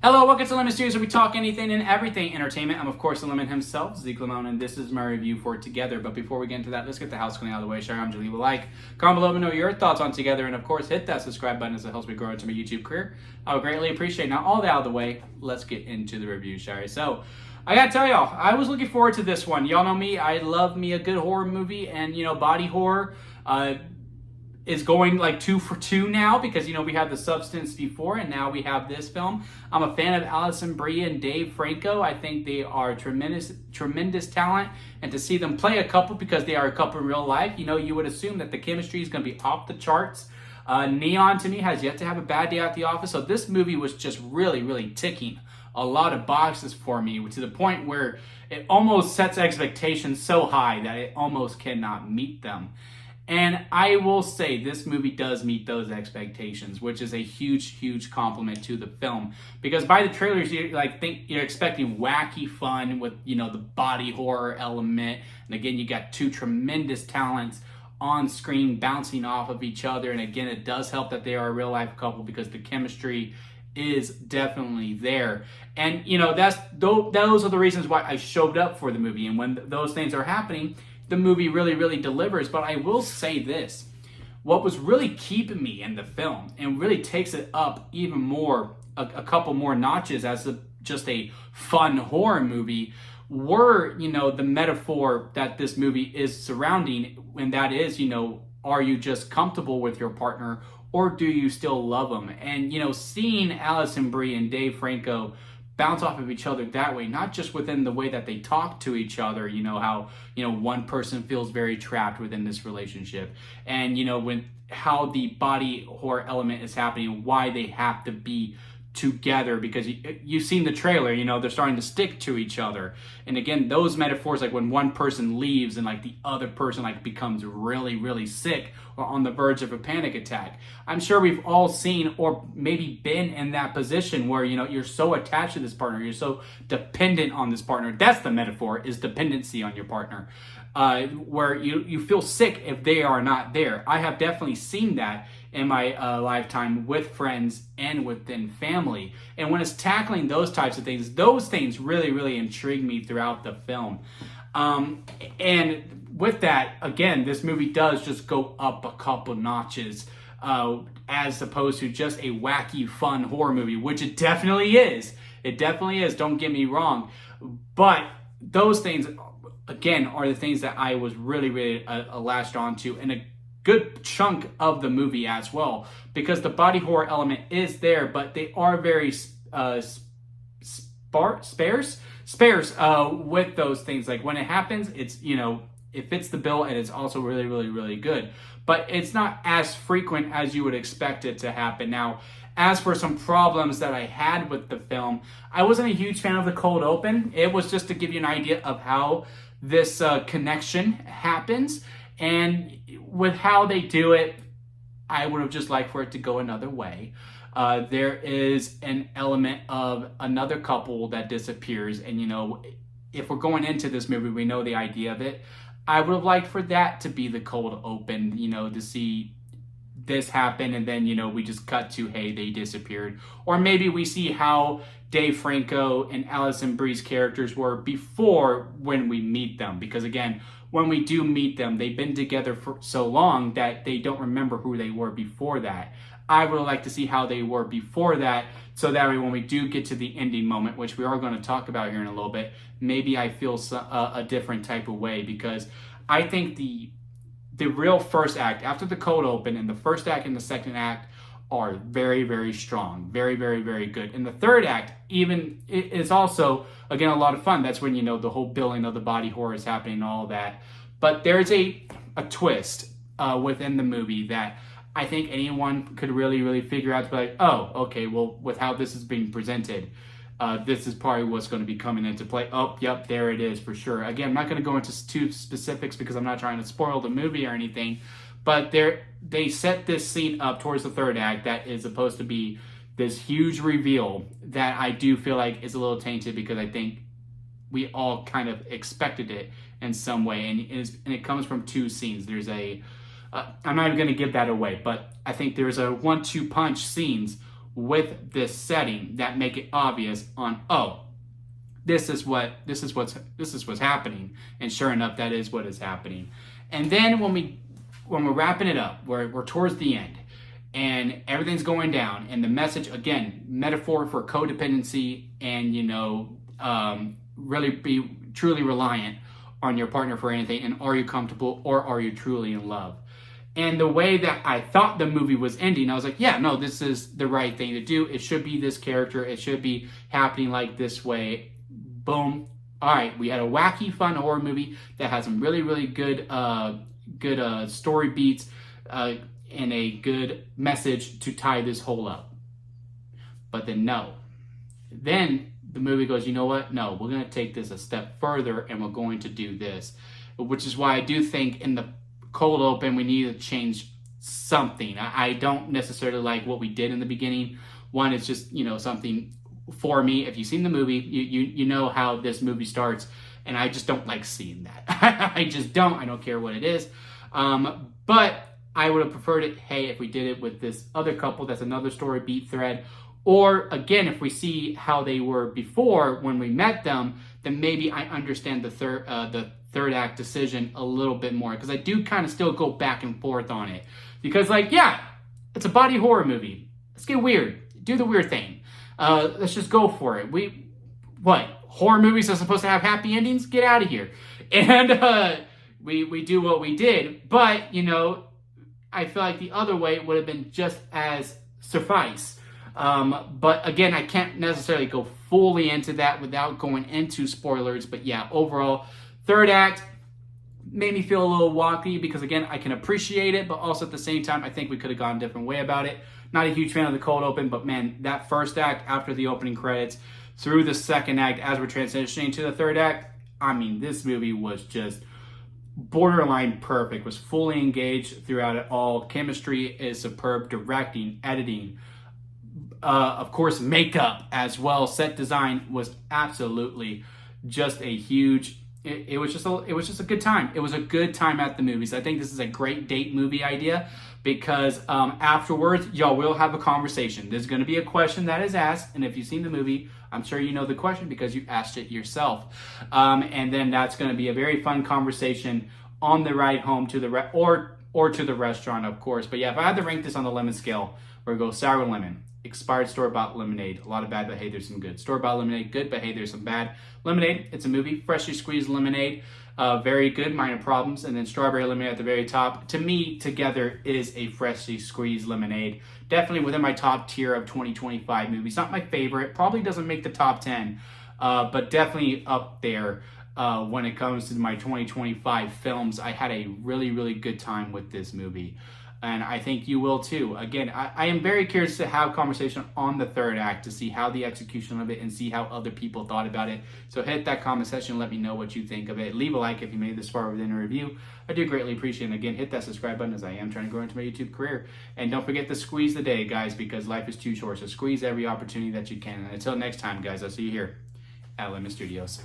Hello, welcome to Lemon Studios, where we talk anything and everything entertainment. I'm, of course, the Lemon himself, Zeke Lemon, and this is my review for Together. But before we get into that, let's get the house cleaning out of the way. Share, I'm leave a like, comment below, let me know your thoughts on Together, and of course, hit that subscribe button as it helps me grow into my YouTube career. I would greatly appreciate it. Now, all that out of the way, let's get into the review, shall we? So, I gotta tell y'all, I was looking forward to this one. Y'all know me, I love me a good horror movie, and, body horror, is going like 2 for 2 now because, we had The Substance before and now we have this film. I'm a fan of Alison, Brie, and Dave Franco. I think they are tremendous talent, and to see them play a couple because they are a couple in real life, you would assume that the chemistry is going to be off the charts. Neon, to me, has yet to have a bad day at the office, so this movie was just really ticking a lot of boxes for me, to the point where it almost sets expectations so high that it almost cannot meet them. And I will say this movie does meet those expectations, which is a huge compliment to the film. Because by the trailers, you're expecting wacky fun with, the body horror element. And again, you got two tremendous talents on screen bouncing off of each other. And again, it does help that they are a real life couple because the chemistry is definitely there. And, those are the reasons why I showed up for the movie. And when those things are happening, the movie really delivers. But I will say this, what was really keeping me in the film and really takes it up even more, a couple more notches as just a fun horror movie, were, the metaphor that this movie is surrounding, and that is, are you just comfortable with your partner, or do you still love them? And, seeing Alison Brie and Dave Franco bounce off of each other that way, not just within the way that they talk to each other, how, one person feels very trapped within this relationship, and, when how the body horror element is happening, why they have to be together, because you've seen the trailer, they're starting to stick to each other. And again, those metaphors, like when one person leaves and the other person becomes really sick or on the verge of a panic attack. I'm sure we've all seen or maybe been in that position where, you're so attached to this partner, you're so dependent on this partner. That's the metaphor, is dependency on your partner, where you feel sick if they are not there. I have definitely seen that in my lifetime with friends and within family. And when it's tackling those types of things, those things really intrigue me throughout the film. And with that, again, this movie does just go up a couple notches, as opposed to just a wacky, fun horror movie, which it definitely is. It definitely is, don't get me wrong. But those things, again, are the things that I was really latched onto, and a good chunk of the movie as well, because the body horror element is there, but they are very sparse with those things. Like when it happens, it's, it fits the bill, and it's also really good, but it's not as frequent as you would expect it to happen. Now, as for some problems that I had with the film, I wasn't a huge fan of the cold open. It was just to give you an idea of how this connection happens. And with how they do it, I would have just liked for it to go another way. There is an element of another couple that disappears. And, if we're going into this movie, we know the idea of it. I would have liked for that to be the cold open, to see this happen. And then, we just cut to, hey, they disappeared. Or maybe we see how Dave Franco and Alison Brie's characters were before when we meet them. Because again, when we do meet them, they've been together for so long that they don't remember who they were before that. I would like to see how they were before that, so that way when we do get to the ending moment, which we are going to talk about here in a little bit, maybe I feel a different type of way, because I think the real first act, after the cold open, and the first act and the second act are very strong, very good. And the third act even is also, again, a lot of fun. That's when, the whole building of the body horror is happening and all that. But there's a twist within the movie that I think anyone could really figure out, to be like, oh, okay, well, with how this is being presented, this is probably what's going to be coming into play. Oh, yep, there it is for sure. Again, I'm not going to go into too specifics because I'm not trying to spoil the movie or anything, but they set this scene up towards the third act that is supposed to be this huge reveal that I do feel like is a little tainted, because I think we all kind of expected it in some way, and it comes from two scenes. There's I'm not even going to give that away, but I think there's a 1-2 punch scenes with this setting that make it obvious on, oh, this is what's happening, and sure enough, that is what is happening. And then when we're wrapping it up, we're towards the end, and everything's going down, and the message, again, metaphor for codependency, and really be truly reliant on your partner for anything, and are you comfortable, or are you truly in love? And the way that I thought the movie was ending, I was like, yeah, no, this is the right thing to do. It should be this character. It should be happening like this way. Boom. All right, we had a wacky, fun horror movie that has some really, really good story beats and a good message to tie this whole up. But then no. Then the movie goes, you know what? No, we're going to take this a step further, and we're going to do this. Which is why I do think in the cold open, we need to change something. I don't necessarily like what we did in the beginning. One, it's just, something for me. If you've seen the movie, you know how this movie starts, and I just don't like seeing that. I just don't. I don't care what it is. But I would have preferred it, hey, if we did it with this other couple, that's another story beat thread. Or, again, if we see how they were before when we met them, then maybe I understand the third act decision a little bit more, because I do kind of still go back and forth on it, because it's a body horror movie. Let's get weird, do the weird thing. Let's just go for it. Horror movies are supposed to have happy endings? Get out of here. And we do what we did, but I feel like the other way would have been just as suffice. But again, I can't necessarily go fully into that without going into spoilers. But yeah, overall, third act made me feel a little wonky, because again, I can appreciate it, but also at the same time, I think we could have gone a different way about it. Not a huge fan of the cold open, but man, that first act after the opening credits through the second act as we're transitioning to the third act, I mean, this movie was just borderline perfect, was fully engaged throughout it all. Chemistry is superb, directing, editing, of course, makeup as well. Set design was absolutely just a huge. It was just a good time. It was a good time at the movies. I think this is a great date movie idea, because afterwards, y'all will have a conversation. There's going to be a question that is asked, and if you've seen the movie, I'm sure you know the question because you asked it yourself. And then that's going to be a very fun conversation on the ride home to the or to the restaurant, of course. But yeah, if I had to rank this on the lemon scale, we're going to go sour lemon. Expired store-bought lemonade. A lot of bad, but hey, there's some good. Store-bought lemonade, good, but hey, there's some bad. Lemonade, it's a movie. Freshly squeezed lemonade, very good, minor problems. And then strawberry lemonade at the very top. To me, together is a freshly squeezed lemonade. Definitely within my top tier of 2025 movies. Not my favorite. Probably doesn't make the top 10, but definitely up there when it comes to my 2025 films. I had a really, really good time with this movie. And I think you will too. Again, I am very curious to have conversation on the third act to see how the execution of it and see how other people thought about it. So hit that comment section. Let me know what you think of it. Leave a like if you made it this far within a review. I do greatly appreciate it. And again, hit that subscribe button, as I am trying to grow into my YouTube career. And don't forget to squeeze the day, guys, because life is too short. So squeeze every opportunity that you can. And until next time, guys, I'll see you here at Lemon Studios.